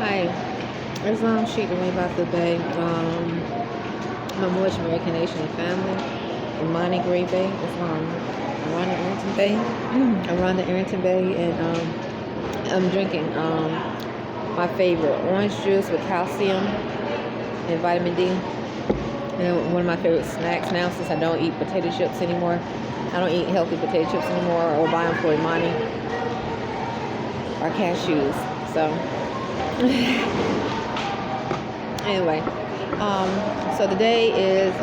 Hi, it's Sheik the way about the Bay. My Moorish American Nation and family, Imani Great Bay. It's around the Arrington-Bey. Around the Arrington-Bey, and I'm drinking my favorite orange juice with calcium and vitamin D. And one of my favorite snacks now, since I don't eat potato chips anymore. I don't eat healthy potato chips anymore, or buy them for Imani, or cashews. So anyway, so the day is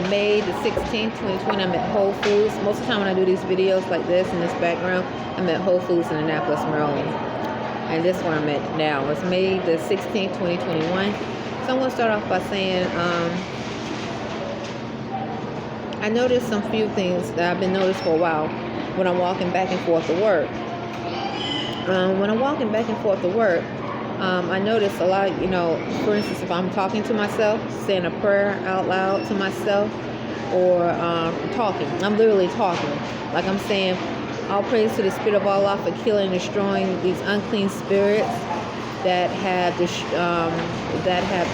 May the 16th, 2020. I'm at Whole Foods. Most of the time when I do these videos like this in this background, I'm at Whole Foods in Annapolis, Maryland. And this one I'm at now. It's May the 16th, 2021. So I'm going to start off by saying I noticed some few things that I've been noticed for a while when I'm walking back and forth to work. When I'm walking back and forth to work, I notice a lot, for instance, if I'm talking to myself, saying a prayer out loud to myself, or talking, I'm literally talking. Like I'm saying, all praise to the Spirit of Allah for killing and destroying these unclean spirits that have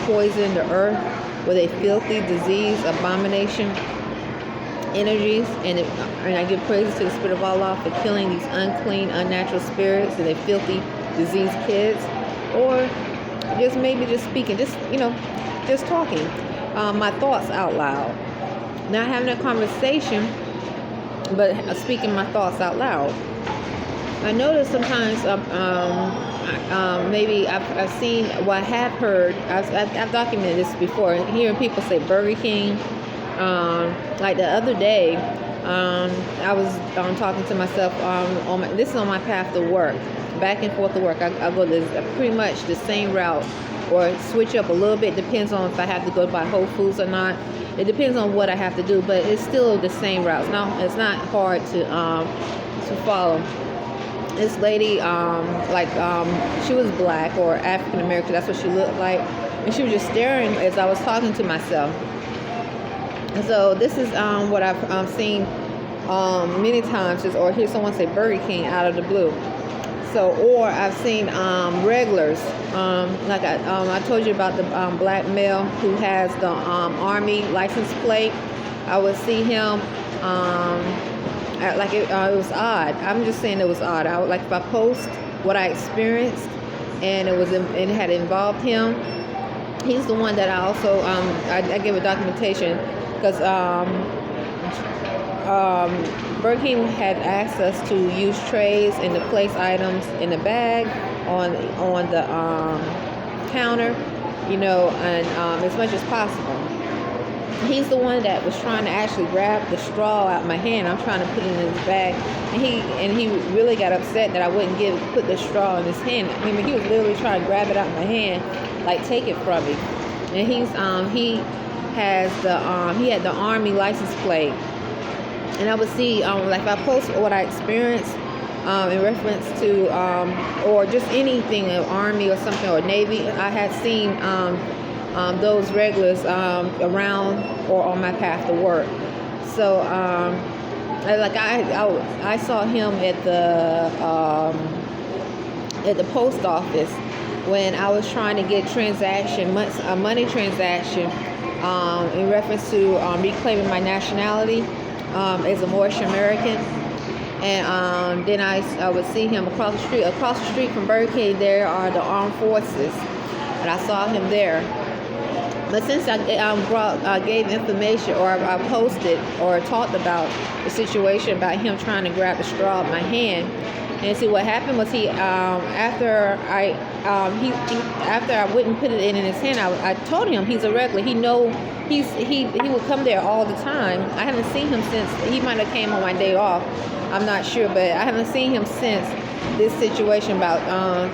poisoned the earth with a filthy disease, abomination, energies, and I give praises to the Spirit of Allah for killing these unclean, unnatural spirits and their filthy, diseased kids. Or just maybe just speaking, just talking my thoughts out loud. Not having a conversation, but speaking my thoughts out loud. I notice sometimes maybe I've seen, well, I have heard, I've documented this before, hearing people say Burger King. Like the other day, I was talking to myself this is on my path to work, back and forth to work. I go pretty much the same route, or switch up a little bit, depends on if I have to go by Whole Foods or not. It depends on what I have to do, but it's still the same route. It's not hard to follow. This lady, she was black or African American, that's what she looked like, and she was just staring as I was talking to myself. So this is what I've seen many times, or hear someone say Burger King out of the blue. So, or I've seen regulars, like I told you about the black male who has the Army license plate. I would see him, it was odd. I'm just saying it was odd. I would, like, if I post what I experienced and it had involved him. He's the one that I also I give a documentation. Because Burger King had asked us to use trays and to place items in the bag on the counter, and as much as possible. He's the one that was trying to actually grab the straw out of my hand. I'm trying to put it in his bag, and he really got upset that I wouldn't put the straw in his hand. I mean, he was literally trying to grab it out of my hand, like take it from me. And he had the Army license plate, and I would see like if I post what I experienced in reference to or just anything, Army or something, or Navy, I had seen those regulars around or on my path to work. So I saw him at the post office when I was trying to get a money transaction in reference to reclaiming my nationality as a Moorish American. And then I would see him across the street. Across the street from Burger King, there are the armed forces, and I saw him there. But since I gave information, or I posted or talked about the situation about him trying to grab the straw out of my hand, and see what happened was after I wouldn't put it in his hand, I told him he's a regular. He would come there all the time. I haven't seen him since. He might have came on my day off. I'm not sure, but I haven't seen him since this situation about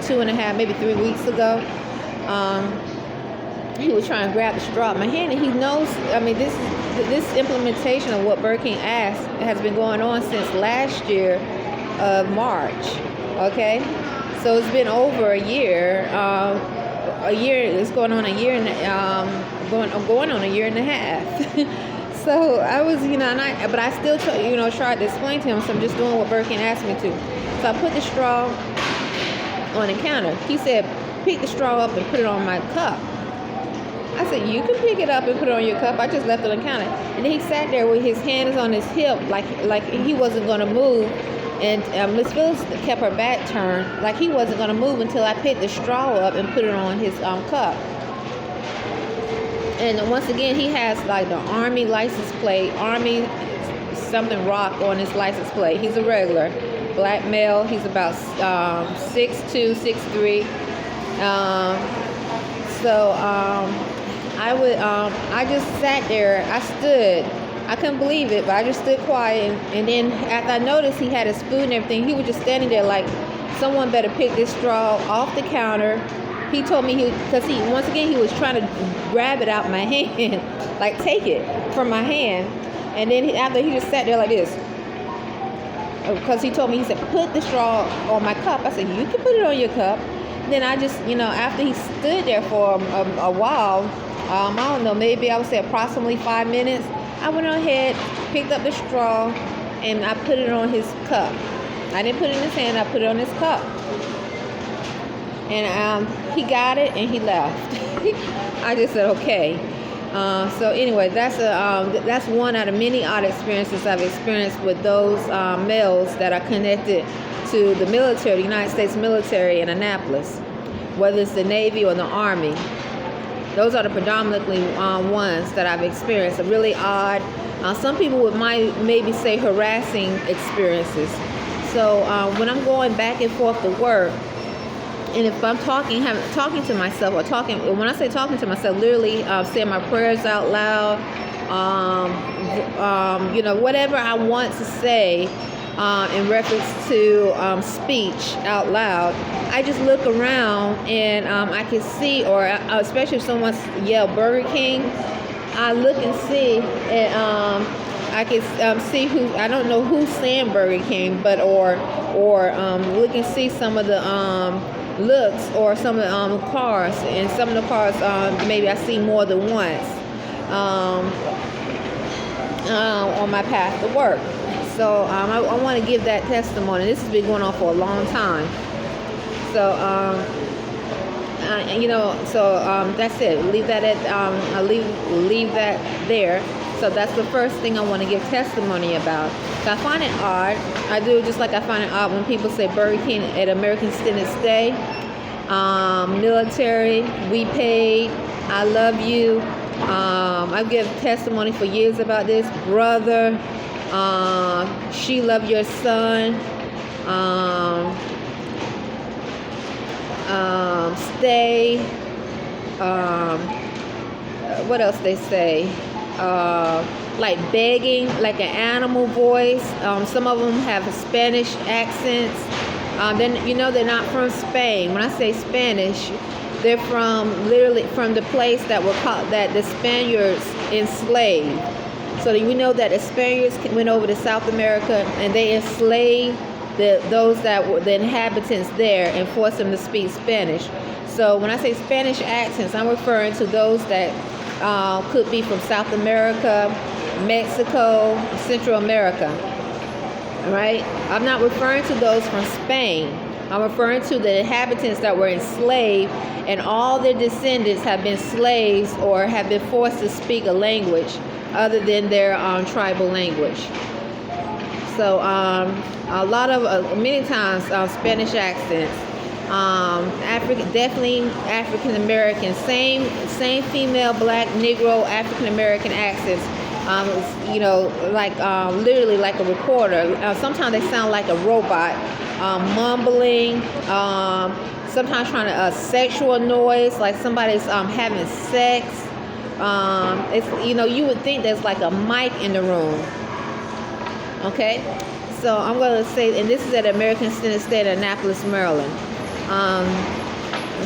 2.5, maybe 3 weeks ago. He was trying to grab the straw out of my hand, and he knows. I mean, this implementation of what Burger King asked has been going on since last year of March. Okay, so it's been over a year. It's going on a year and going on a year and a half. So I was, but I still tried to explain to him. So I'm just doing what Burger King asked me to. So I put the straw on the counter. He said, pick the straw up and put it on my cup. I said, you can pick it up and put it on your cup. I just left it on the counter. And then he sat there with his hands on his hip, like he wasn't going to move. And Miss Phillips kept her back turned, like he wasn't going to move until I picked the straw up and put it on his cup. And once again, he has like the Army license plate, Army something rock on his license plate. He's a regular black male. He's about 6'2", 6'3". I just sat there. I stood. I couldn't believe it, but I just stood quiet. And then after I noticed he had his food and everything, he was just standing there like, someone better pick this straw off the counter. He told me because once again, he was trying to grab it out my hand, like take it from my hand. And then after he just sat there like this, because he told me, he said, put the straw on my cup. I said, you can put it on your cup. Then I just, after he stood there for a while, I don't know, maybe I would say approximately 5 minutes, I went ahead, picked up the straw, and I put it on his cup. I didn't put it in his hand, I put it on his cup. And he got it and he left. I just said, okay. So anyway, that's one out of many odd experiences I've experienced with those males that are connected to the military, the United States military in Annapolis, whether it's the Navy or the Army. Those are the predominantly ones that I've experienced. Really odd. Some people would maybe say harassing experiences. So when I'm going back and forth to work, and if I'm talking to myself, or when I say talking to myself, literally saying my prayers out loud, whatever I want to say in reference to speech out loud, I just look around and I can see, or especially if someone yell Burger King, I look and see, and I can see who, I don't know who's saying Burger King, but or look and see some of the looks or some of the cars, and some of the cars maybe I see more than once on my path to work. So I want to give that testimony. This has been going on for a long time. So that's it. Leave that at leave that there. So that's the first thing I want to give testimony about. So I find it odd. I do, just like I find it odd when people say Burger King at American Extended Stay, military, we paid, I love you. I've given testimony for years about this. Brother, she loved your son. Stay. What else they say? Like begging, like an animal voice. Some of them have Spanish accents. Then they're not from Spain. When I say Spanish, they're literally from the place that the Spaniards enslaved. So we know that the Spaniards went over to South America and they enslaved those that were the inhabitants there and forced them to speak Spanish. So when I say Spanish accents, I'm referring to those that could be from South America, Mexico, Central America. All right? I'm not referring to those from Spain. I'm referring to the inhabitants that were enslaved, and all their descendants have been slaves or have been forced to speak a language other than their tribal language. So a lot of, many times, Spanish accents. Definitely African American, same female, black, Negro, African American accents. Literally like a recorder. Sometimes they sound like a robot, mumbling. Sometimes trying to sexual noise, like somebody's having sex. You would think there's like a mic in the room. Okay, so I'm going to say, and this is at American Extended Stay in Annapolis, Maryland.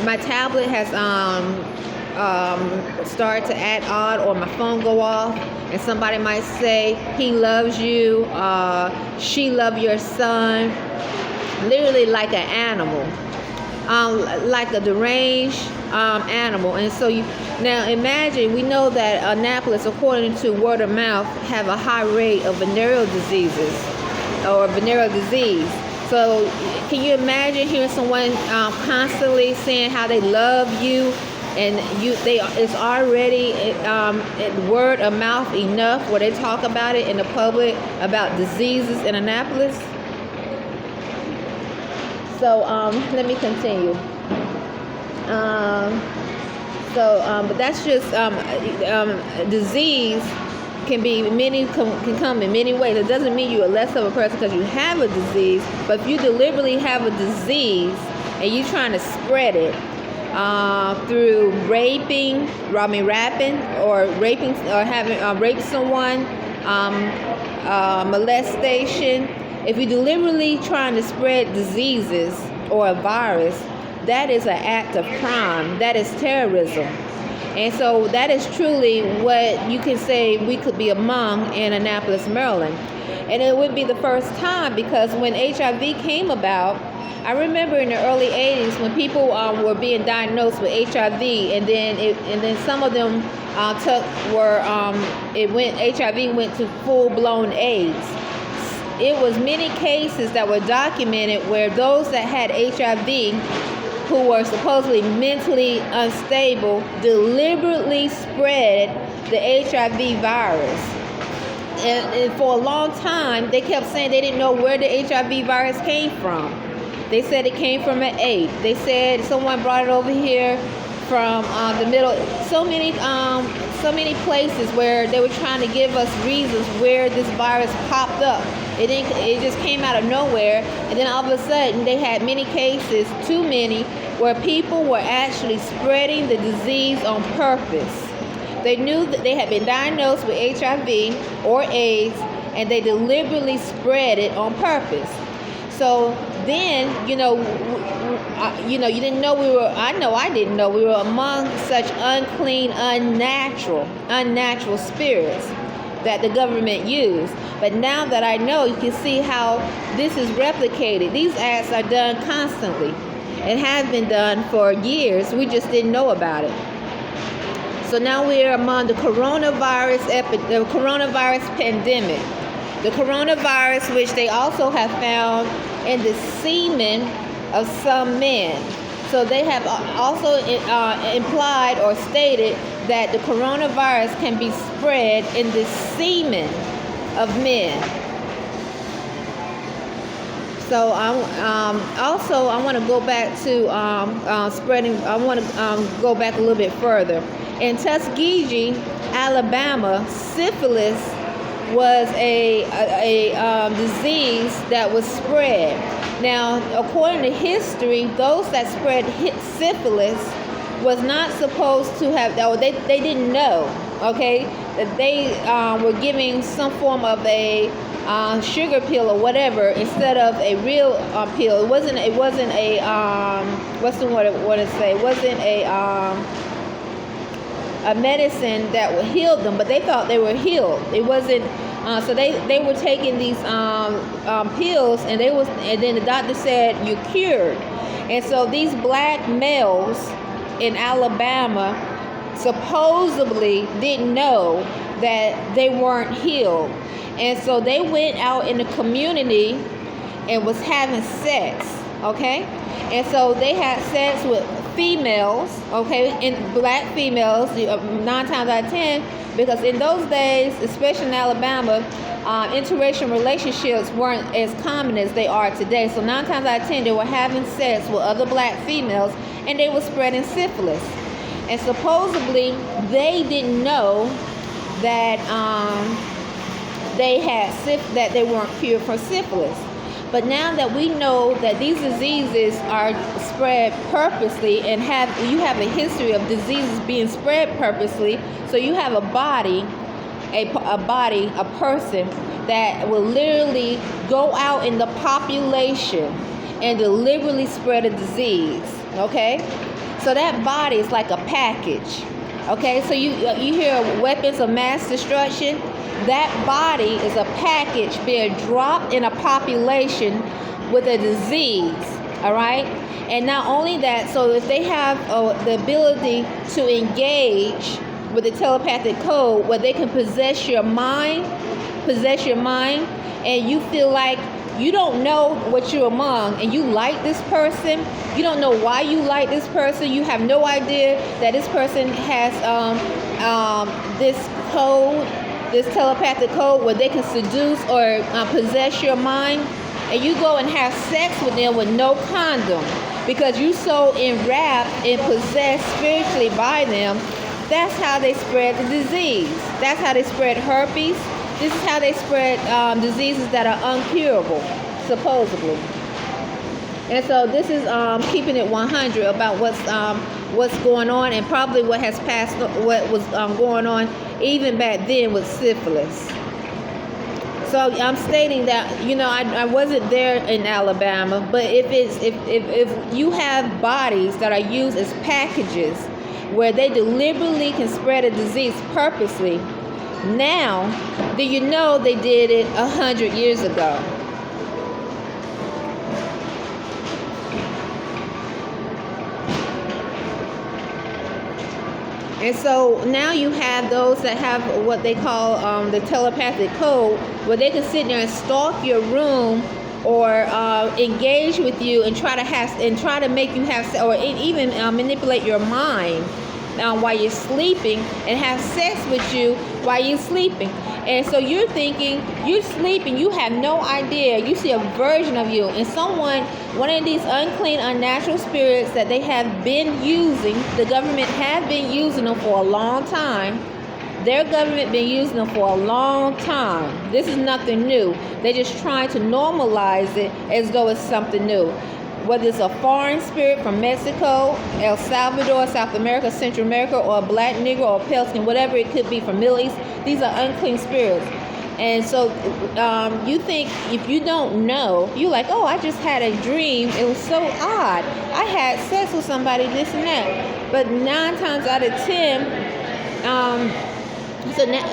My tablet has started to act odd, or my phone go off, and somebody might say, he loves you, she loved your son, literally like an animal, like a deranged animal. And so now imagine, we know that Annapolis, according to word of mouth, have a high rate of venereal diseases or venereal disease. So can you imagine hearing someone constantly saying how they love you, and it's already word of mouth enough where they talk about it in the public about diseases in Annapolis? So let me continue. But that's just disease can come in many ways. It doesn't mean you're less of a person because you have a disease, but if you deliberately have a disease and you're trying to spread it through rapping, or having raped someone, molestation. If you're deliberately trying to spread diseases or a virus, that is an act of crime. That is terrorism. And so that is truly what you can say we could be among in Annapolis, Maryland. And it would be the first time, because when HIV came about, I remember in the early 80s when people were being diagnosed with HIV, and then some of them HIV went to full-blown AIDS. It was many cases that were documented where those that had HIV, who were supposedly mentally unstable, deliberately spread the HIV virus. And for a long time, they kept saying they didn't know where the HIV virus came from. They said it came from an ape. They said someone brought it over here from the middle. So many places where they were trying to give us reasons where this virus popped up. It just came out of nowhere, and then all of a sudden they had many cases, too many, where people were actually spreading the disease on purpose. They knew that they had been diagnosed with HIV or AIDS, and they deliberately spread it on purpose. So then, you didn't know I didn't know we were among such unclean, unnatural spirits that the government used. But now that I know, you can see how this is replicated. These acts are done constantly. It has been done for years. We just didn't know about it. So now we are among the coronavirus pandemic. The coronavirus, which they also have found in the semen of some men. So they have also implied or stated that the coronavirus can be spread in the semen of men. So I want to go back to spreading. I want to go back a little bit further. In Tuskegee, Alabama, syphilis was a disease that was spread. Now, according to history, those that spread syphilis was not supposed to have, they didn't know, okay, that they were giving some form of a sugar pill or whatever instead of a real pill. It wasn't a what's the word I want to say? It wasn't a medicine that would heal them, but they thought they were healed. It wasn't. So they were taking these pills, and then the doctor said you're cured. And so these black males in Alabama supposedly didn't know that they weren't healed, and so they went out in the community and was having sex. Okay, and so they had sex with females, okay, and black females 9 times out of 10, because in those days, especially in Alabama, interracial relationships weren't as common as they are today. So 9 times out of 10, they were having sex with other black females, and they were spreading syphilis. And supposedly, they didn't know that that they weren't cured for syphilis. But now that we know that these diseases are spread purposely, and you have a history of diseases being spread purposely, so you have a person that will literally go out in the population and deliberately spread a disease, okay? So that body is like a package, okay? So you hear weapons of mass destruction. That body is a package being dropped in a population with a disease, all right? And not only that, so if they have the ability to engage with the telepathic code where they can possess your mind, and you feel like you don't know what you're among, and you like this person, you don't know why you like this person, you have no idea that this person has this code, this telepathic code where they can seduce or possess your mind, and you go and have sex with them with no condom because you're so enwrapped and possessed spiritually by them. That's how they spread the disease. That's how they spread herpes. This is how they spread diseases that are uncurable, supposedly. And so this is keeping it 100 about what's going on, and probably what has passed, what was going on even back then with syphilis. So I'm stating that, I wasn't there in Alabama, but if you have bodies that are used as packages where they deliberately can spread a disease purposely, now, do you know they did it 100 years ago? And so now you have those that have what they call the telepathic code, where they can sit there and stalk your room or engage with you and try to make you have, or even manipulate your mind while you're sleeping, and have sex with you while you're sleeping. And so you're thinking, you're sleeping, you have no idea, you see a version of you, and one of these unclean, unnatural spirits that they have been using, the government have been using them for a long time. Their government been using them for a long time. This is nothing new. They're just trying to normalize it as though it's something new. Whether it's a foreign spirit from Mexico, El Salvador, South America, Central America, or a black Negro or a pale skin, whatever it could be from Middle East, these are unclean spirits. And so you think, if you don't know, you're like, oh, I just had a dream. It was so odd. I had sex with somebody, this and that. But 9 times out of 10, so now,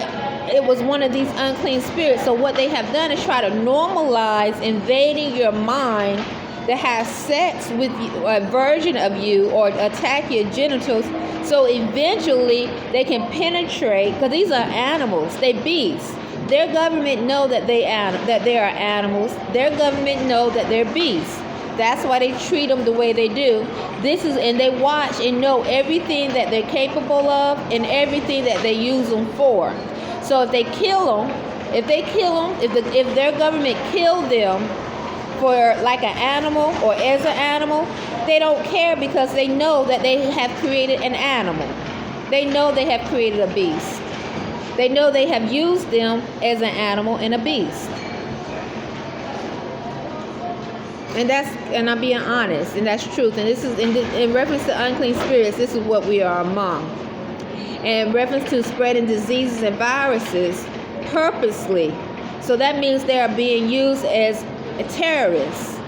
it was one of these unclean spirits. So what they have done is try to normalize invading your mind, to have sex with you, a version of you, or attack your genitals, so eventually they can penetrate, because these are animals, they beasts. Their government know that they are animals. Their government know that they're beasts. That's why they treat them the way they do. And they watch and know everything that they're capable of and everything that they use them for. So if they kill them, if their government killed them for like an animal or as an animal, they don't care, because they know that they have created an animal. They know they have created a beast. They know they have used them as an animal and a beast. And I'm being honest, and that's truth. And this is in reference to unclean spirits. This is what we are among. And in reference to spreading diseases and viruses purposely, so that means they are being used as terrorists.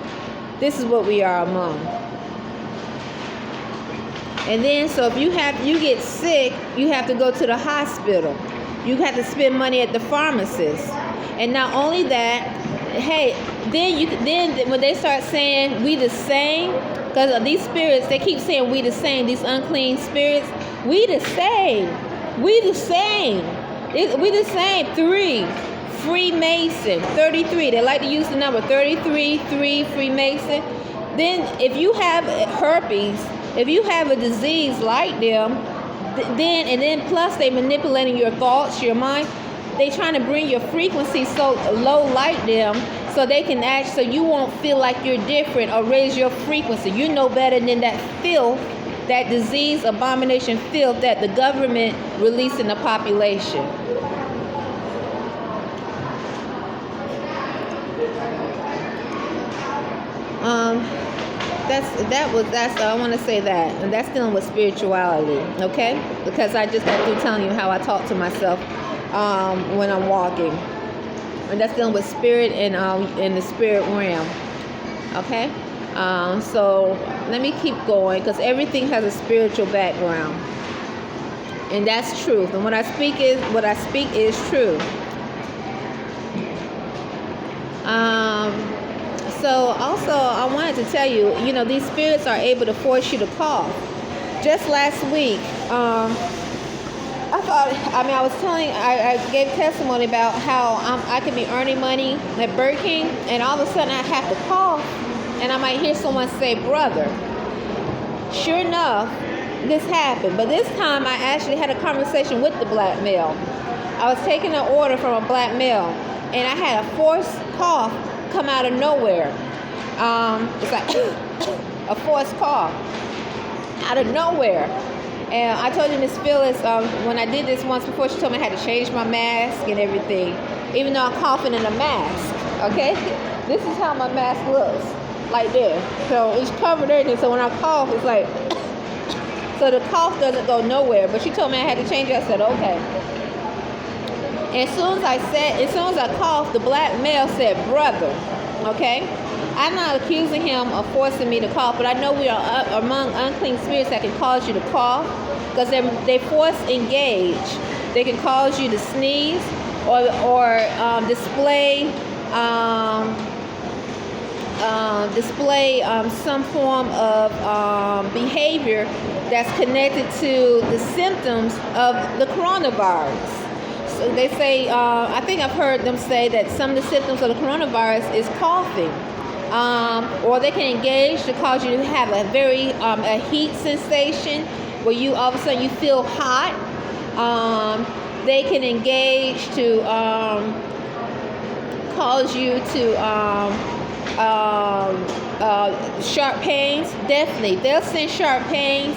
This is what we are among. And then, so if you get sick, you have to go to the hospital. You have to spend money at the pharmacist. And not only that, hey, then when they start saying we the same, because these spirits, they keep saying we the same, these unclean spirits, we the same. We the same. We the same. 3. Freemason, 33. They like to use the number 33, 3, Freemason. Then if you have herpes, if you have a disease like them, then plus they manipulating your thoughts, your mind, they trying to bring your frequency so low like them, so they can so you won't feel like you're different, or raise your frequency. You know better than that filth, that disease, abomination, filth that the government released in the population. I want to say that, and that's dealing with spirituality, okay? Because I just got through telling you how I talk to myself when I'm walking, and that's dealing with spirit and in the spirit realm, okay? So let me keep going, because everything has a spiritual background, and that's truth. And what I speak is true. So also, I wanted to tell you, these spirits are able to force you to cough. Just last week, I was I gave testimony about how I could be earning money at Burger King, and all of a sudden I have to cough, and I might hear someone say, brother. Sure enough, this happened, but this time I actually had a conversation with the black male. I was taking an order from a black male, and I had a forced cough come out of nowhere. It's like a forced cough out of nowhere. And I told you, Miss Phyllis, when I did this once before, she told me I had to change my mask and everything, even though I'm coughing in a mask, okay? This is how my mask looks, like this. So it's covered everything, so when I cough, it's like, so the cough doesn't go nowhere. But she told me I had to change it. I said, okay. And as soon as I coughed, the black male said, brother, okay? I'm not accusing him of forcing me to cough, but I know we are among unclean spirits that can cause you to cough, because they force engage. They can cause you to sneeze or display some form of behavior that's connected to the symptoms of the coronavirus. So they say, I think I've heard them say that some of the symptoms of the coronavirus is coughing. Or they can engage to cause you to have a very a heat sensation where you all of a sudden you feel hot. They can engage to cause you to sharp pains. Definitely, they'll send sharp pains.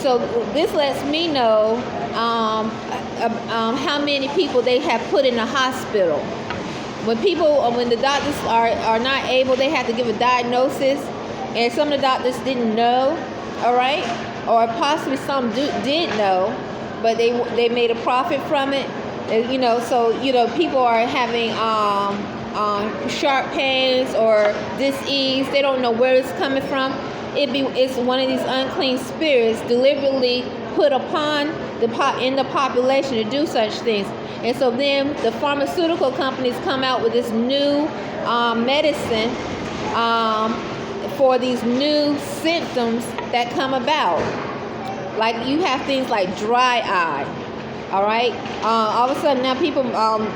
So this lets me know how many people they have put in the hospital. When the doctors are not able, they have to give a diagnosis, and some of the doctors didn't know, all right, or possibly some did know, but they made a profit from it, So people are having sharp pains or dis-ease. They don't know where it's coming from. It's one of these unclean spirits deliberately put upon in the population to do such things. And so then the pharmaceutical companies come out with this new medicine for these new symptoms that come about. Like you have things like dry eye, all right? All of a sudden now people,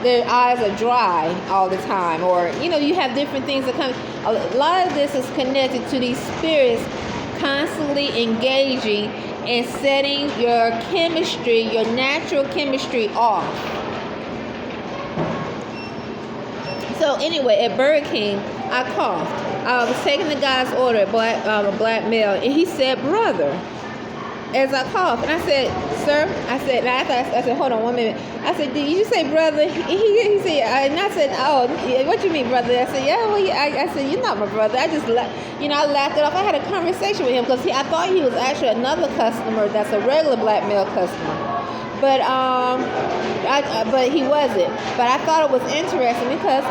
their eyes are dry all the time. Or, you have different things that come. A lot of this is connected to these spirits constantly engaging and setting your chemistry, your natural chemistry off. So anyway, at Burger King, I coughed. I was taking the guy's order, a black male, and he said, brother, as I coughed. And I said, sir, I said, hold on 1 minute. I said, did you say brother? He said, and I said, oh, what you mean, brother? I said, yeah, well, I said, you're not my brother. I just, I laughed it off. I had a conversation with him because I thought he was actually another customer that's a regular black male customer. But but he wasn't. But I thought it was interesting because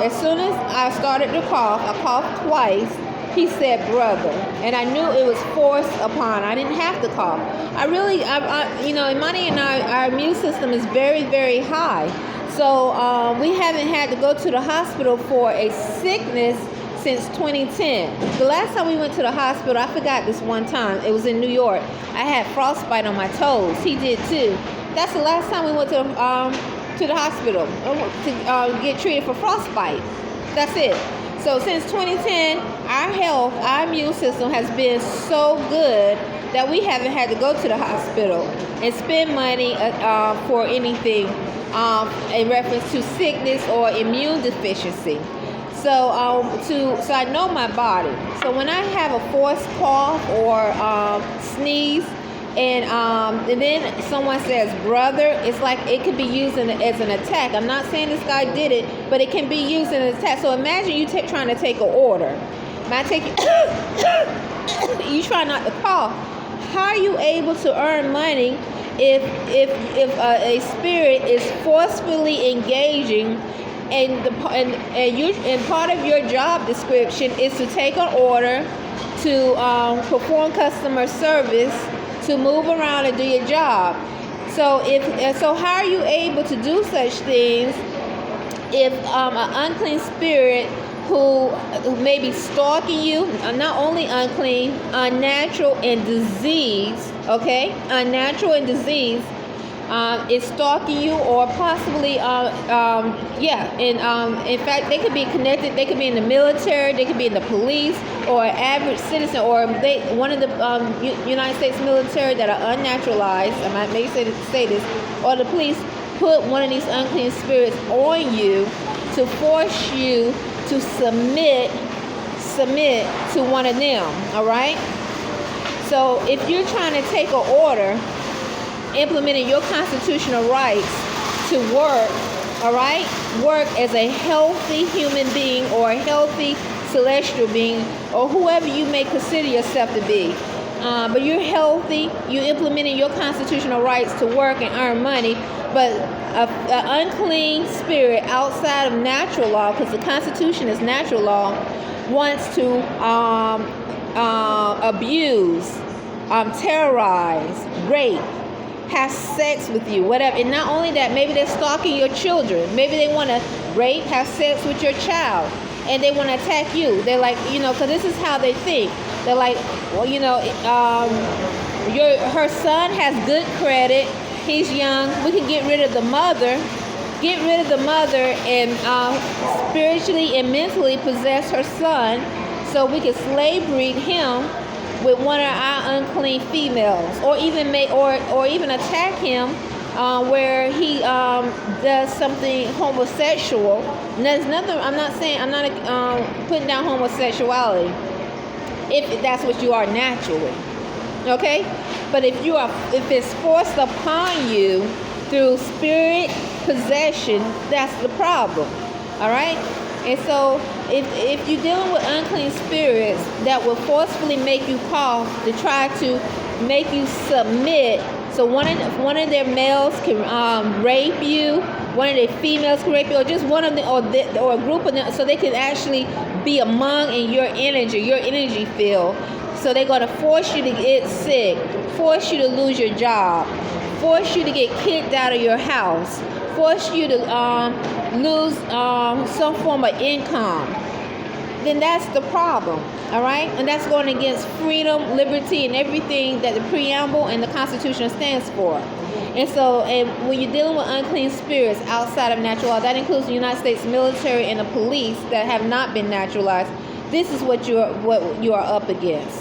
as soon as I started to cough, I coughed twice. He said, brother, and I knew it was forced upon. I didn't have to cough. Imani and our immune system is very, very high. So we haven't had to go to the hospital for a sickness since 2010. The last time we went to the hospital, I forgot this one time. It was in New York. I had frostbite on my toes. He did too. That's the last time we went to the hospital to get treated for frostbite. That's it. So since 2010, our immune system has been so good that we haven't had to go to the hospital and spend money for anything in reference to sickness or immune deficiency. So I know my body. So when I have a forced cough or sneeze, and then someone says brother, it's like it could be used as an attack. I'm not saying this guy did it, but it can be used as an attack. So imagine you trying to take an order. You try not to cough. How are you able to earn money if a spirit is forcefully engaging, and part of your job description is to take an order, to perform customer service, to move around and do your job. So how are you able to do such things if an unclean spirit who may be stalking you, not only unclean, unnatural and disease, okay? Unnatural and disease, is stalking you, or possibly, in fact, they could be connected. They could be in the military, they could be in the police, or an average citizen, or one of the United States military that are unnaturalized. I may say this, or the police put one of these unclean spirits on you to force you to submit to one of them. All right. So if you're trying to take an order, implementing your constitutional rights to work, all right, work as a healthy human being, or a healthy celestial being, or whoever you may consider yourself to be, but you're healthy, you're implementing your constitutional rights to work and earn money, but an unclean spirit outside of natural law, because the Constitution is natural law, wants to abuse, terrorize, rape, have sex with you, whatever. And not only that, maybe they're stalking your children. Maybe they want to rape, have sex with your child, and they want to attack you. They're like, because this is how they think. They're like, well, her son has good credit. He's young. We can get rid of the mother. And spiritually and mentally possess her son, so we can slave breed him with one of our unclean females, or even even attack him where he does something homosexual. And there's nothing. I'm not putting down homosexuality if that's what you are naturally, okay? But if it's forced upon you through spirit possession, that's the problem. All right. And so if you're dealing with unclean spirits that will forcefully make you cough to try to make you submit, so one of their males can rape you, one of their females can rape you, or just one of them, or a group of them, so they can actually be among in your energy field. So they're going to force you to get sick, force you to lose your job, force you to get kicked out of your house, force you to lose some form of income. Then that's the problem, all right? And that's going against freedom, liberty, and everything that the preamble and the Constitution stands for. And so, when you're dealing with unclean spirits outside of natural law, that includes the United States military and the police that have not been naturalized, this is what you are up against.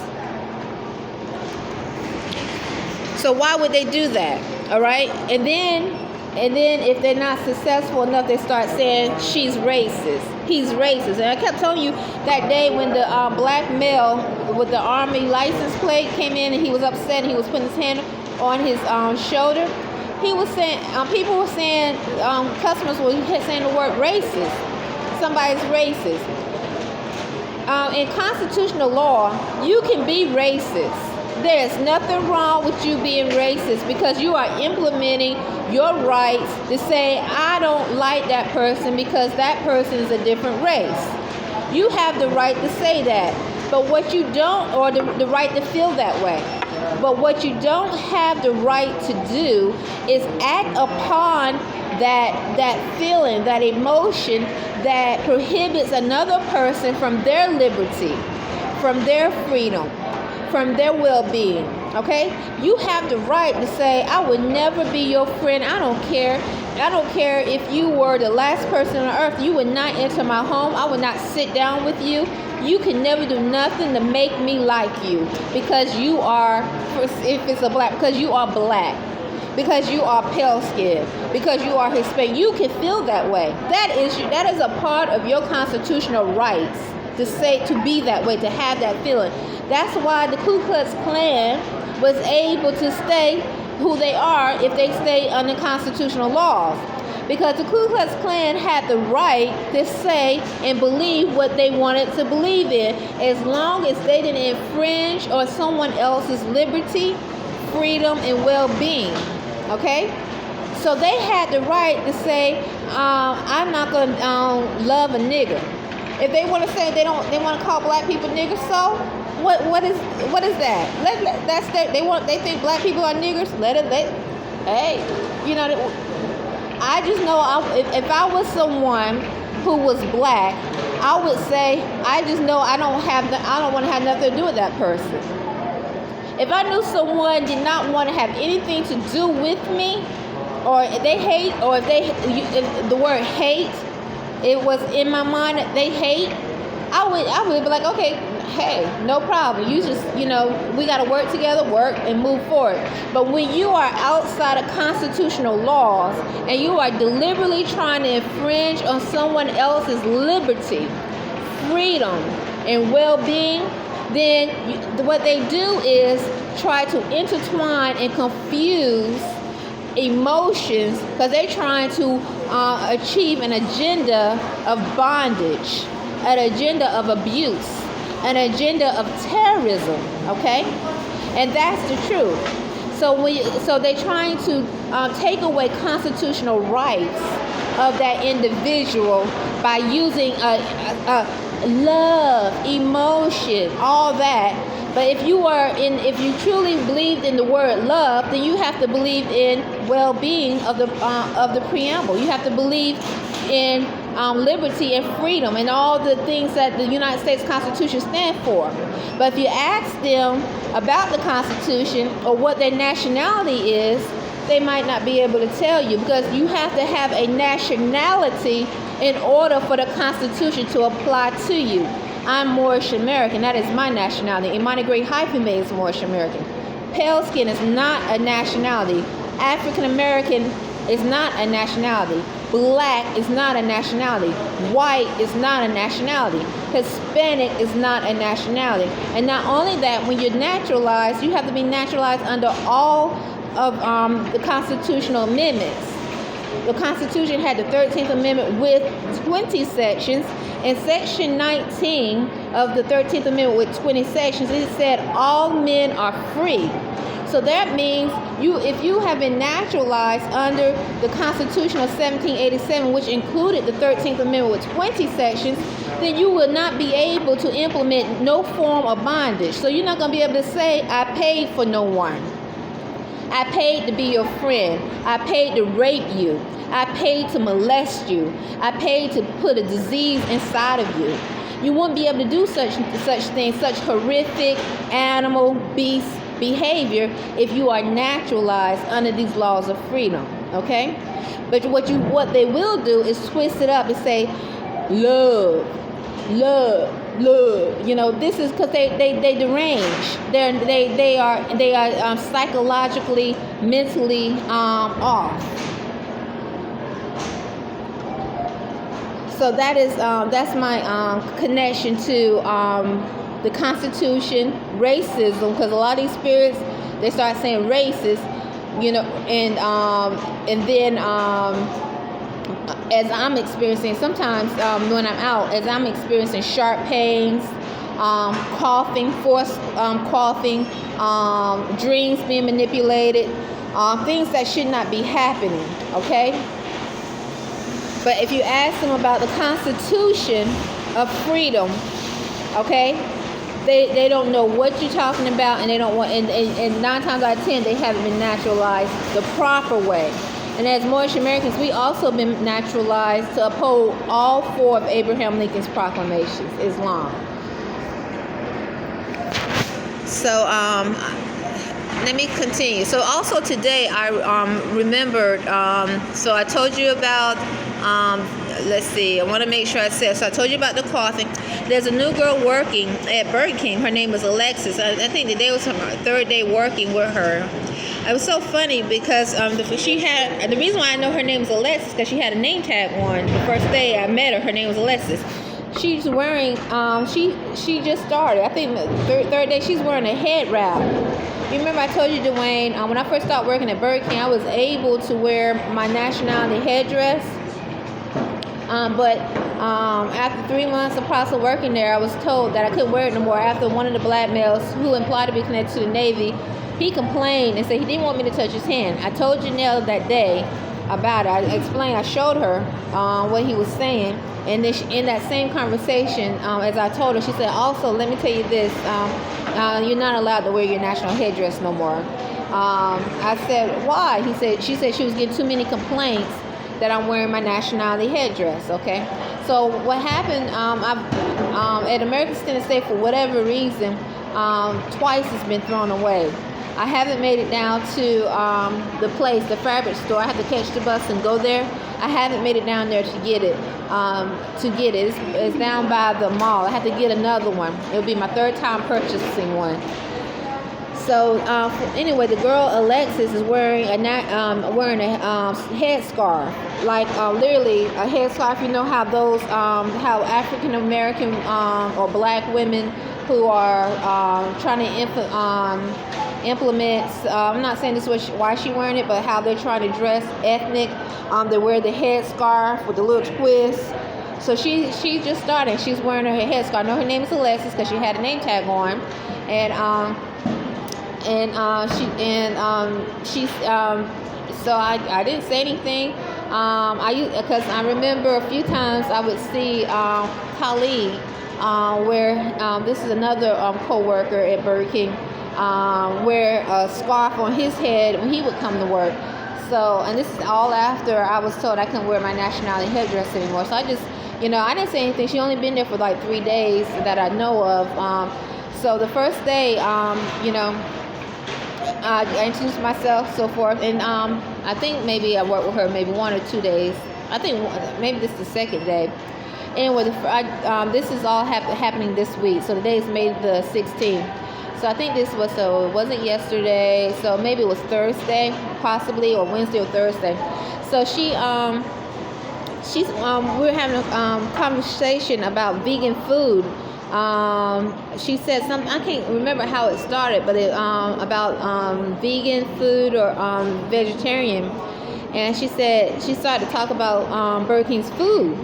So why would they do that? All right? And then if they're not successful enough, they start saying she's racist, he's racist. And I kept telling you that day when the black male with the Army license plate came in, and he was upset, and he was putting his hand on his shoulder. He was saying, people were saying, customers were saying the word racist. Somebody's racist. In constitutional law, you can be racist. There's nothing wrong with you being racist, because you are implementing your rights to say, I don't like that person because that person is a different race. You have the right to say that. But what you don't, or the right to feel that way. But what you don't have the right to do is act upon that feeling, that emotion that prohibits another person from their liberty, from their freedom, from their well-being, okay? You have the right to say, I would never be your friend. I don't care if you were the last person on earth. You would not enter my home. I would not sit down with you. You can never do nothing to make me like you, because you are, if it's a black, because you are black, because you are pale skinned, because you are Hispanic. You can feel that way. That is a part of your constitutional rights to be that way, to have that feeling. That's why the Ku Klux Klan was able to stay who they are if they stay under constitutional laws. Because the Ku Klux Klan had the right to say and believe what they wanted to believe in, as long as they didn't infringe on someone else's liberty, freedom, and well-being. Okay? So they had the right to say, I'm not going to love a nigger. If they want to say they want to call black people niggers, so what is that? They think black people are niggers. I just know if I was someone who was black, I would say, I just know I don't want to have nothing to do with that person. If I knew someone did not want to have anything to do with me, or they hate, or if the word hate, it was in my mind that they hate, I would be like, okay, hey, no problem. You just, we got to work together, work and move forward. But when you are outside of constitutional laws and you are deliberately trying to infringe on someone else's liberty, freedom, and well-being, then what they do is try to intertwine and confuse emotions, because they're trying to achieve an agenda of bondage, an agenda of abuse, an agenda of terrorism, okay? And that's the truth. So they're trying to take away constitutional rights of that individual by using love, emotion, all that. But if you truly believed in the word love, then you have to believe in well-being of the preamble. You have to believe in liberty and freedom and all the things that the United States Constitution stands for. But if you ask them about the Constitution or what their nationality is, they might not be able to tell you, because you have to have a nationality in order for the Constitution to apply to you. I'm Moorish American. That is my nationality. Imani Gray-Bey is Moorish American. Pale skin is not a nationality. African American is not a nationality. Black is not a nationality. White is not a nationality. Hispanic is not a nationality. And not only that, when you're naturalized, you have to be naturalized under all of the constitutional amendments. The Constitution had the 13th Amendment with 20 sections, and Section 19 of the 13th Amendment with 20 sections, it said all men are free. So that means if you have been naturalized under the Constitution of 1787, which included the 13th Amendment with 20 sections, then you will not be able to implement no form of bondage. So you're not going to be able to say, I paid for no one. I paid to be your friend. I paid to rape you. I paid to molest you. I paid to put a disease inside of you. You wouldn't be able to do such things, such horrific animal, beast behavior if you are naturalized under these laws of freedom, okay? But what they will do is twist it up and say, love. This is because they deranged. They are psychologically, mentally off. So that's my connection to the Constitution, racism, because a lot of these spirits, they start saying racist, and then as I'm experiencing, sometimes when I'm out, as I'm experiencing sharp pains, coughing, forced coughing, dreams being manipulated, things that should not be happening, okay? But if you ask them about the Constitution of freedom, okay, they don't know what you're talking about, and they don't want, and 9 times out of 10, they haven't been naturalized the proper way. And as Moorish Americans, we also been naturalized to uphold all 4 of Abraham Lincoln's proclamations, Islam. So let me continue. So also today I remembered, so I told you about, let's see, I want to make sure I said, so I told you about the coughing. There's a new girl working at Burger King. Her name was Alexis. I think today was her 3rd day working with her. It was so funny because she had, the reason why I know her name is Alexis, because she had a name tag on the first day I met her. Her name was Alexis. She's wearing, she just started, I think the third day, she's wearing a head wrap. You remember I told you, Dwayne, when I first started working at Burger King, I was able to wear my nationality headdress. But after 3 months of process working there, I was told that I couldn't wear it no more after one of the black males who implied to be connected to the Navy, he complained and said he didn't want me to touch his hand. I told Janelle that day about it. I explained, I showed her what he was saying. And then in that same conversation, as I told her, she said, also, let me tell you this, you're not allowed to wear your national headdress no more. I said, why? She said she was getting too many complaints that I'm wearing my nationality headdress, okay? So what happened, at American Standard State, for whatever reason, twice it's been thrown away. I haven't made it down to the place, the fabric store. I have to catch the bus and go there. I haven't made it down there to get it. It's down by the mall. I have to get another one. It'll be my third time purchasing one. So anyway, the girl Alexis is wearing a headscarf, like literally a headscarf. You know how those how African American or black women who are trying to implement. I'm not saying this was why she's wearing it, but how they're trying to dress ethnic. They wear the headscarf with the little twist. So she's just starting. She's wearing her headscarf. I know her name is Alexis because she had a name tag on, and so I didn't say anything. Because I remember a few times I would see Khalid, where this is another co-worker at Burger King, wear a scarf on his head when he would come to work. So, and this is all after I was told I couldn't wear my nationality headdress anymore. So I just, I didn't say anything. She only been there for like 3 days that I know of. So the first day, I introduced myself, so forth, and I think maybe I worked with her maybe 1 or 2 days. I think maybe this is the second day. Anyway, this is all happening this week. So today is May the 16th. So I think this was, so it wasn't yesterday. So maybe it was Thursday, possibly, or Wednesday or Thursday. So we were having a conversation about vegan food. She said something, I can't remember how it started, but about vegan food or vegetarian. And she said, she started to talk about Burger King's food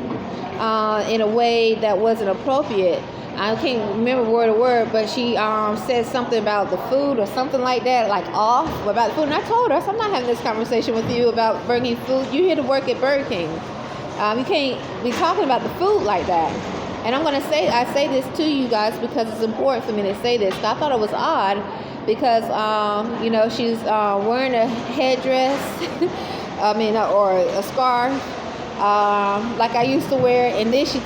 in a way that wasn't appropriate. I can't remember word to word, but she said something about the food or something like that, like off about the food. And I told her, I'm not having this conversation with you about Burger King food. You're here to work at Burger King. You can't be talking about the food like that. And I say this to you guys because it's important for me to say this. I thought it was odd because, she's wearing a headdress, or a scarf, like I used to wear. And then she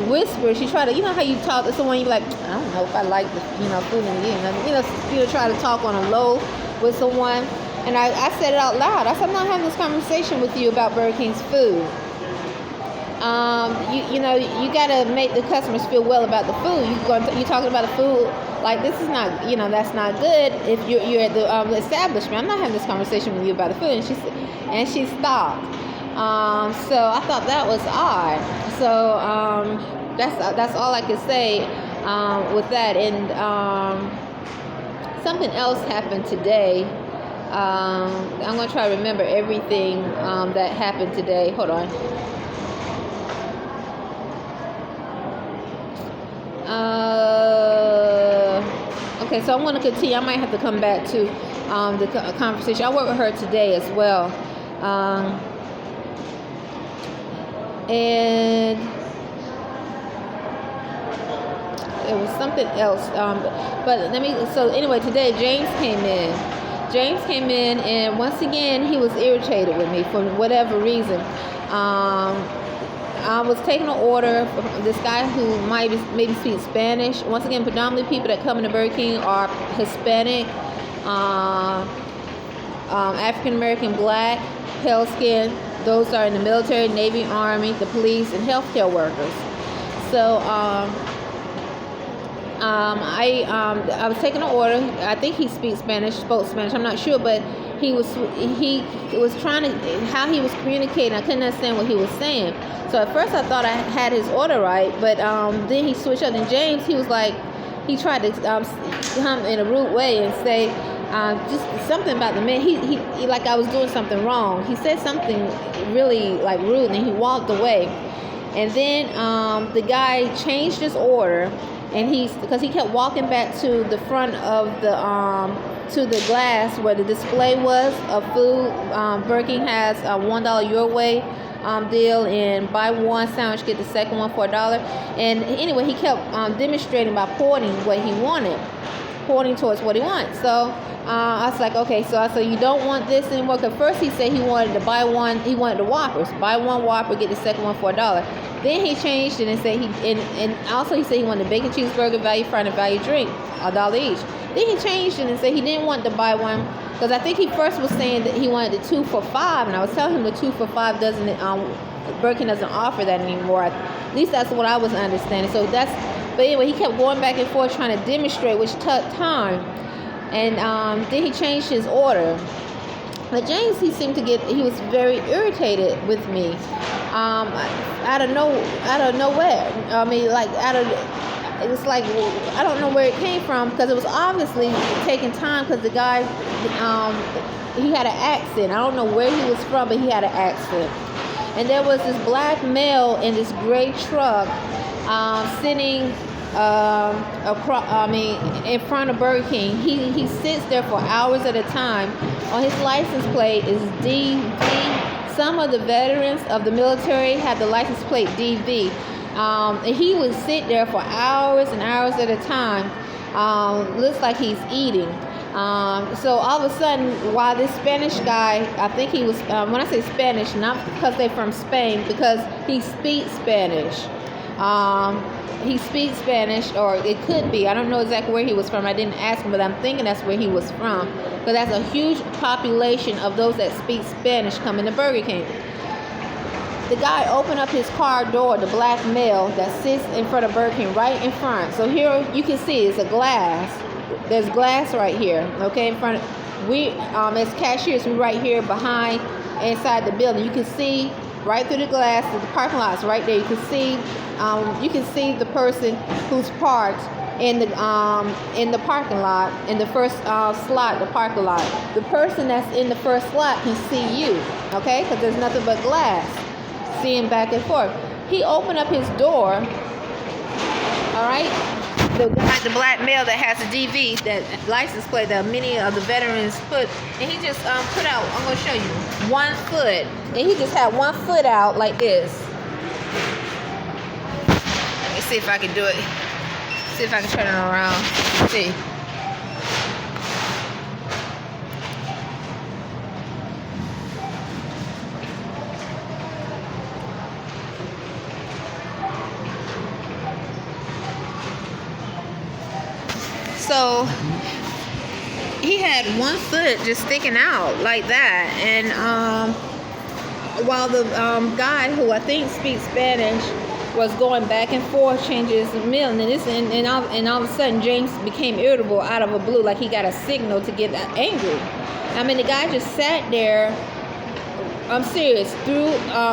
whispers. She tried to, how you talk to someone, you're like, I don't know if I like the, food in the end. Try to talk on a low with someone. And I said it out loud. I said, I'm not having this conversation with you about Burger King's food. You gotta make the customers feel well about the food. You're talking about the food like this is not, that's not good. If you're at the establishment, I'm not having this conversation with you about the food. And she stopped. So I thought that was odd. So that's all I could say with that. And something else happened today. I'm gonna try to remember everything that happened today. Hold on. Okay, so I'm going to continue. I might have to come back to the conversation. I worked with her today as well. And there was something else. So anyway, today James came in. And once again, he was irritated with me for whatever reason. I was taking an order from this guy who maybe speaks Spanish. Once again, predominantly people that come into Burger King are Hispanic, African American, black, pale skin. Those are in the military, Navy, Army, the police, and healthcare workers. So I was taking an order. I think he spoke Spanish. I'm not sure, but he was trying to, how he was communicating, I couldn't understand what he was saying. So at first I thought I had his order right, but then he switched up. And James, he was like, he tried to come in a rude way and say just something about the man. He like I was doing something wrong. He said something really like rude, and he walked away. And then the guy changed his order, and because he kept walking back to the front of to the glass where the display was of food. Burger King has a $1 your way deal, and buy one sandwich, get the second one for $1. And anyway, he kept demonstrating by pointing what he wanted, pointing towards what he wanted. So I was like, okay, so I said, you don't want this anymore? Because first he said he wanted to buy one, he wanted the Whoppers, buy one Whopper, get the second one for $1. Then he changed it and said and also he said he wanted a bacon cheeseburger, value fry, and a value drink, $1 each. Then he changed it and said he didn't want to buy one because I think he first was saying that he wanted the 2 for $5, and I was telling him the 2 for $5 doesn't Burger King doesn't offer that anymore. At least that's what I was understanding. So but anyway, he kept going back and forth trying to demonstrate, which took time, and then he changed his order. But James, he was very irritated with me, out of nowhere. I mean, like it's like I don't know where it came from, because it was obviously taking time, because the guy, he had an accent. I don't know where he was from, but he had an accent. And there was this black male in this gray truck, sitting in front of Burger King. He sits there for hours at a time. On his license plate is DV. Some of the veterans of the military have the license plate DV. And he would sit there for hours and hours at a time. Looks like he's eating. So all of a sudden, while this Spanish guy, I think he was, when I say Spanish, not because they're from Spain, because he speaks Spanish. He speaks Spanish, or it could be. I don't know exactly where he was from. I didn't ask him, but I'm thinking that's where he was from. Because that's a huge population of those that speak Spanish coming to Burger King. The guy opened up his car door, the black male that sits in front of Burger King, right in front. So here you can see it's a glass. There's glass right here, okay, in front of, as cashiers, we're right here behind, inside the building. You can see right through the glass, the parking lot's right there. You can see the person who's parked in the parking lot, in the first slot, the parking lot. The person that's in the first slot can see you, okay, because there's nothing but glass, seeing back and forth. He opened up his door, all right. The black male that has a DV, that license plate that many of the veterans put, and he just put out, I'm going to show you, 1 foot, and he just had 1 foot out like this. Let me see if I can do it. See if I can turn it around. See. So he had 1 foot just sticking out like that, and while the guy, who I think speaks Spanish, was going back and forth changing his meal, and all of a sudden James became irritable out of the blue, like he got a signal to get angry. I mean, the guy just sat there. I'm serious. Through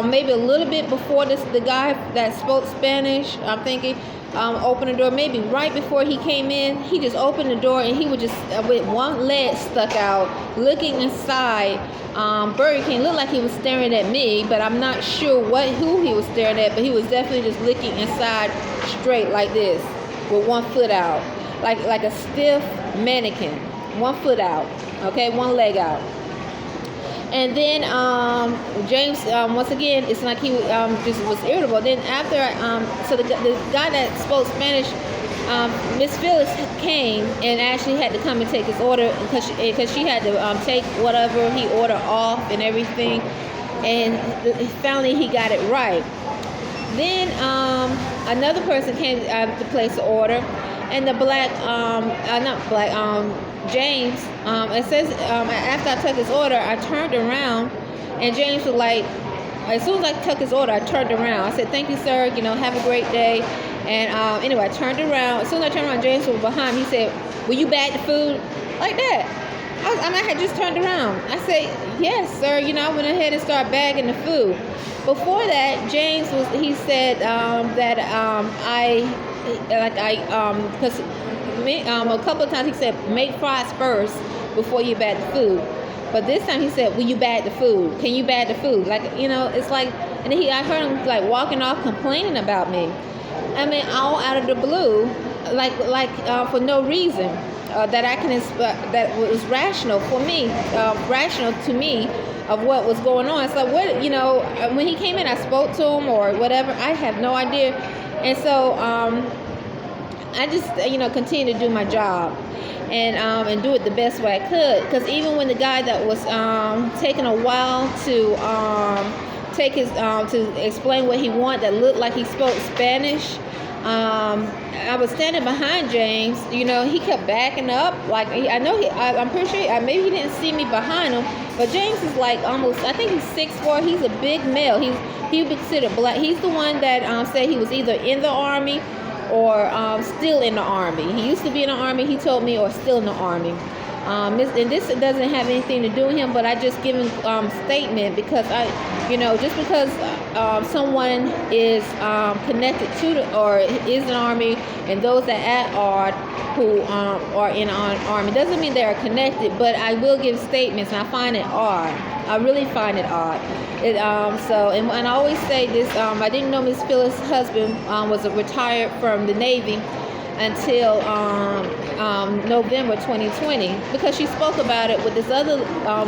maybe a little bit before the guy that spoke Spanish, I'm thinking, opened the door, maybe right before he came in, he just opened the door, and he would just, with 1 leg stuck out, looking inside Burger King. Looked like he was staring at me, but I'm not sure who he was staring at, but he was definitely just looking inside straight like this, with 1 foot out, like a stiff mannequin. 1 foot out, okay, 1 leg out. And then James, once again, it's like he just was irritable. Then after, so the guy that spoke Spanish, Miss Phyllis came and actually had to come and take his order, because she had to take whatever he ordered off and everything. And finally he got it right. Then another person came to place the order, and the James, it says, after I took his order, I turned around, and James was like, as soon as I took his order, I turned around. I said, "Thank you, sir, have a great day." And anyway, I turned around. As soon as I turned around, James was behind me. He said, "Will you bag the food?" Like that. I had just turned around. I said, "Yes, sir." I went ahead and started bagging the food. Before that, James he said that because a couple of times he said, "Make fries first before you bag the food." But this time he said, "Will you bag the food? Can you bag the food?" Like, it's like, and then I heard him like walking off complaining about me. I mean, all out of the blue, like for no reason that I can that was rational for me, rational to me, of what was going on. It's like, what, when he came in, I spoke to him or whatever. I have no idea, and so I just continue to do my job and do it the best way I could. Because even when the guy that was taking a while to take his to explain what he wanted that looked like he spoke Spanish. I was standing behind James. He kept backing up. Like I'm pretty sure maybe he didn't see me behind him. But James is like almost. I think he's 6'4". He's a big male. He would be considered black. He's the one that said he was either in the army or still in the army. He used to be in the army. He told me, or still in the army. And this doesn't have anything to do with him, but I just give him statement because just because someone is connected to or is in the army, and those that are who are in an army doesn't mean they are connected. But I will give statements, and I find it odd. I really find it odd. And I always say this. I didn't know Miss Phyllis' husband was retired from the Navy until November 2020, because she spoke about it with this other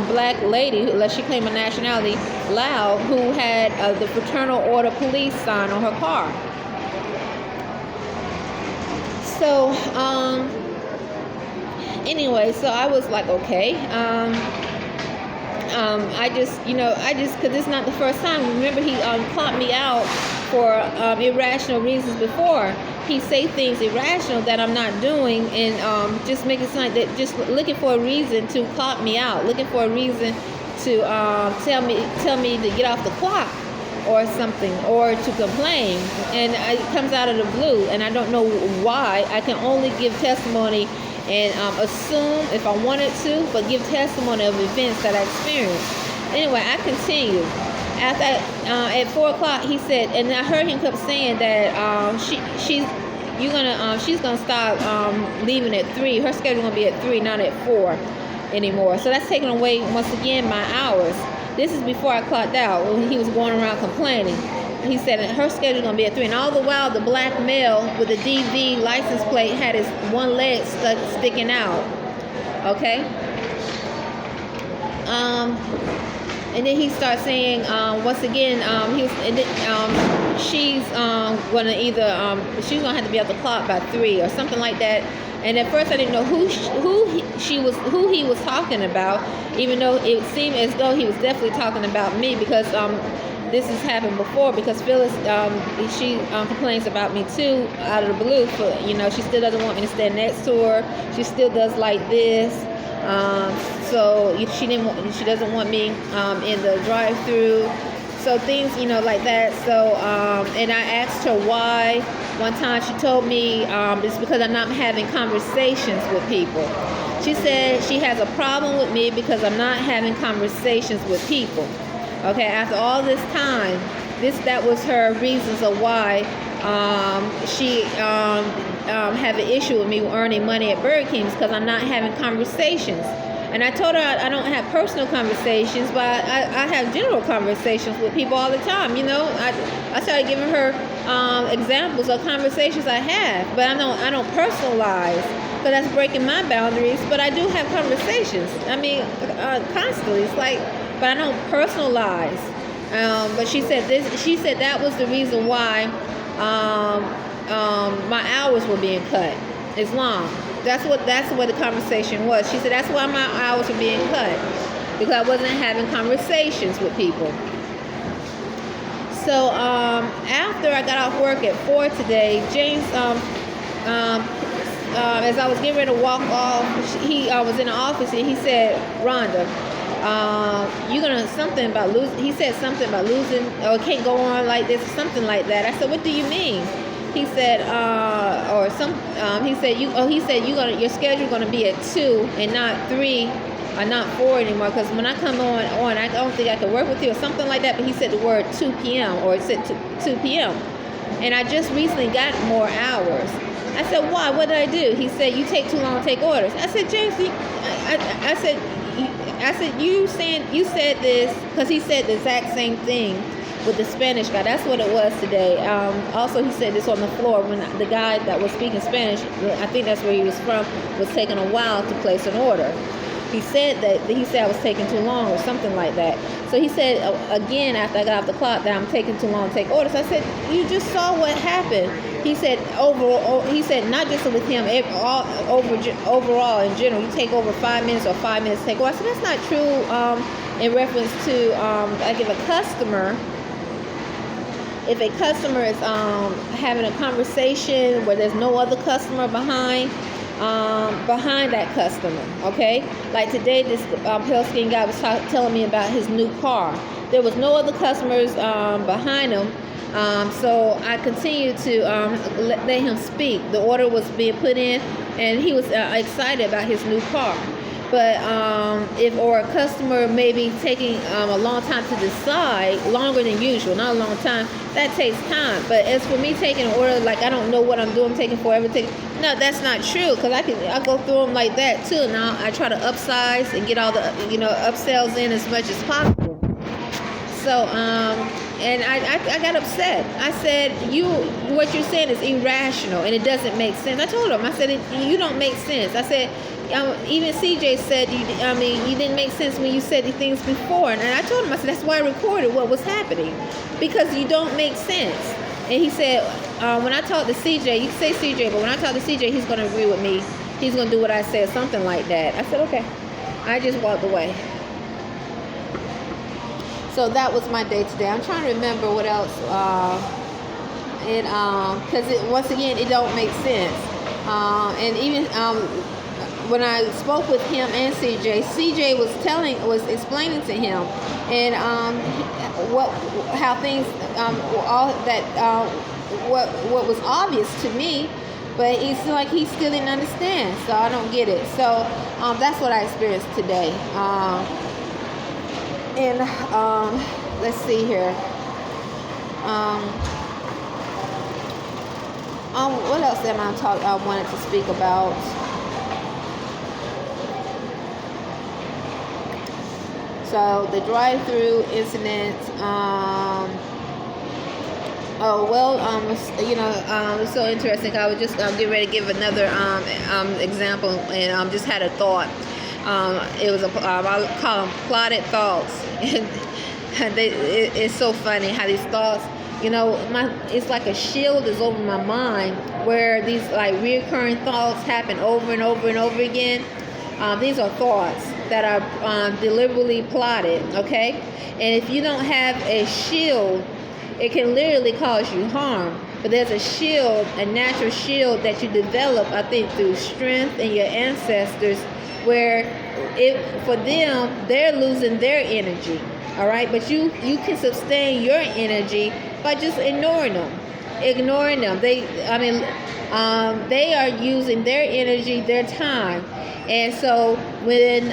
black lady, unless she claimed a nationality, loud, who had the fraternal order police sign on her car. So anyway, so I was like, okay. I just, because it's not the first time. Remember, he clocked me out for irrational reasons before. He say things irrational that I'm not doing, and just make it sound that just looking for a reason to clock me out, looking for a reason to tell me to get off the clock or something, or to complain. And it comes out of the blue, and I don't know why. I can only give testimony and assume if I wanted to, but give testimony of events that I experienced. Anyway, I continue. At 4 o'clock, he said, and I heard him kept saying that she's gonna start leaving at 3. Her schedule gonna be at 3, not at 4 anymore. So that's taking away once again my hours. This is before I clocked out, when he was going around complaining. He said her schedule gonna be at 3, and all the while the black male with the DV license plate had his one leg sticking out. Okay. And then he starts saying, once again, she's gonna either she's gonna have to be at the clock by 3 or something like that. And at first I didn't know who he was talking about, even though it seemed as though he was definitely talking about me, because this has happened before. Because Phyllis, she complains about me too out of the blue. For she still doesn't want me to stand next to her. She still does like this. So she doesn't want me in the drive-through. So things, like that. So and I asked her why. One time she told me it's because I'm not having conversations with people. She said she has a problem with me because I'm not having conversations with people. Okay, after all this time, that was her reasons of why she have an issue with me earning money at Burger King's, because I'm not having conversations. And I told her I don't have personal conversations, but I have general conversations with people all the time. I started giving her examples of conversations I have, but I don't personalize, because that's breaking my boundaries. But I do have conversations. I mean, constantly. It's like, but I don't personalize. But she said that was the reason why my hours were being cut. It's long. That's what the conversation was. She said that's why my hours were being cut, because I wasn't having conversations with people. So after I got off work at 4 today, James, as I was getting ready to walk off, he was in the office, and he said, "Rhonda, you're gonna something about losing." He said something about losing, or it can't go on like this, or something like that. I said, "What do you mean?" He said, your schedule gonna be at 2 and not 3 or not 4 anymore, because when I come on, I don't think I can work with you, or something like that. But he said the word 2 p.m. or it said 2 p.m. And I just recently got more hours. I said, why? What did I do? He said, you take too long to take orders. I said, James, I said, you said this, because he said the exact same thing with the Spanish guy. That's what it was today. Also, he said this on the floor when the guy that was speaking Spanish, I think that's where he was from, was taking a while to place an order. He said I was taking too long or something like that. So he said again after I got off the clock that I'm taking too long to take orders. I said, you just saw what happened. He said overall. He said not just with him, overall in general, you take over 5 minutes or 5 minutes to take orders. I said that's not true. In reference to like if a customer if a customer is having a conversation where there's no other customer behind that customer, okay? Like today, this pale skin guy was telling me about his new car. There was no other customers behind him, so I continued to let him speak. The order was being put in, and he was excited about his new car. But if a customer may be taking a long time to decide, longer than usual, not a long time, that takes time. But as for me taking an order, like I don't know what I'm doing, I'm taking forever, no, that's not true, because I go through them like that too. Now I try to upsize and get all the upsells in as much as possible. So and I got upset. I said, what you're saying is irrational and it doesn't make sense. I told him, I said, you don't make sense. I said, even CJ said, you didn't make sense when you said the things before. And I told him, I said, that's why I recorded what was happening, because you don't make sense. And he said, when I talk to CJ, you can say CJ, but when I talk to CJ, he's going to agree with me. He's going to do what I say or something like that. I said, okay. I just walked away. So that was my day today. I'm trying to remember what else. Because once again, it don't make sense. And even when I spoke with him and CJ was explaining to him, and how things, all that, what was obvious to me, but it's like he still didn't understand. So I don't get it. So that's what I experienced today. And let's see here. What else am I wanted to speak about? So the drive-through incident. It's so interesting. I was just getting ready to give another example, and just had a thought. It was I call them plotted thoughts, and it's so funny how these thoughts, it's like a shield is over my mind, where these like reoccurring thoughts happen over and over and over again. These are thoughts that are deliberately plotted, okay? And if you don't have a shield, it can literally cause you harm. But there's a shield, a natural shield that you develop, I think, through strength and your ancestors, where for them, they're losing their energy, all right? But you can sustain your energy by just ignoring them. They are using their energy, their time. And so when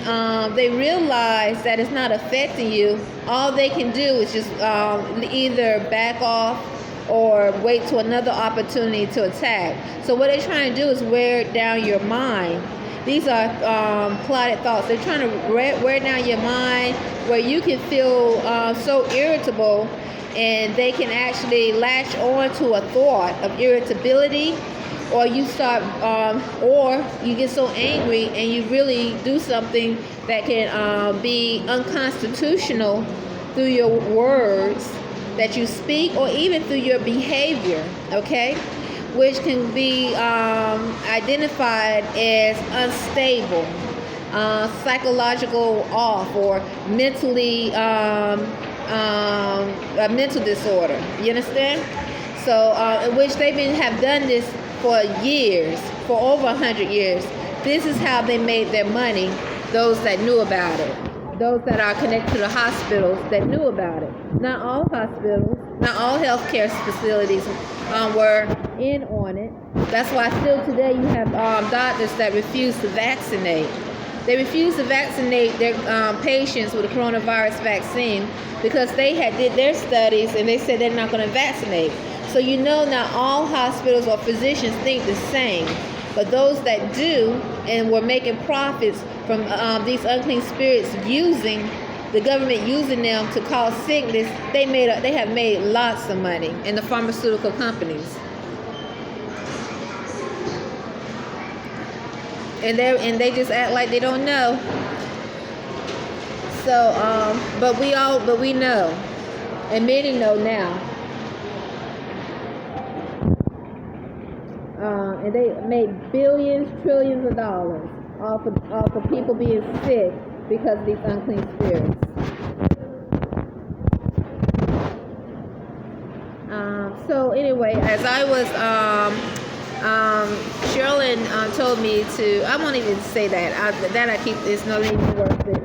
they realize that it's not affecting you, all they can do is just either back off or wait to another opportunity to attack. So what they're trying to do is wear down your mind. These are plotted thoughts. They're trying to wear down your mind, where you can feel so irritable, and they can actually latch on to a thought of irritability, or you start, or you get so angry and you really do something that can be unconstitutional through your words that you speak, or even through your behavior, okay? Which can be identified as unstable, psychological off, or mentally a mental disorder. You understand? So, which have done this for years, for over 100 years. This is how they made their money. Those that knew about it, those that are connected to the hospitals that knew about it. Not all hospitals, not all healthcare facilities were in on it. That's why still today you have doctors that refuse to vaccinate. They refuse to vaccinate their patients with a coronavirus vaccine because they did their studies and they said they're not going to vaccinate. So not all hospitals or physicians think the same. But those that do and were making profits from these unclean spirits, using the government, using them to cause sickness, they have made lots of money in the pharmaceutical companies. And they just act like they don't know. So, but we know, and many know now. And they made billions, trillions of dollars off of people being sick because of these unclean spirits. So anyway, as I was, Sherilyn told me to. I won't even say that. I keep. It's not even worth it.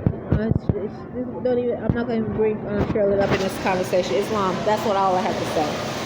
Don't even. I'm not going to bring Sherilyn up in this conversation. Islam. That's what all I have to say.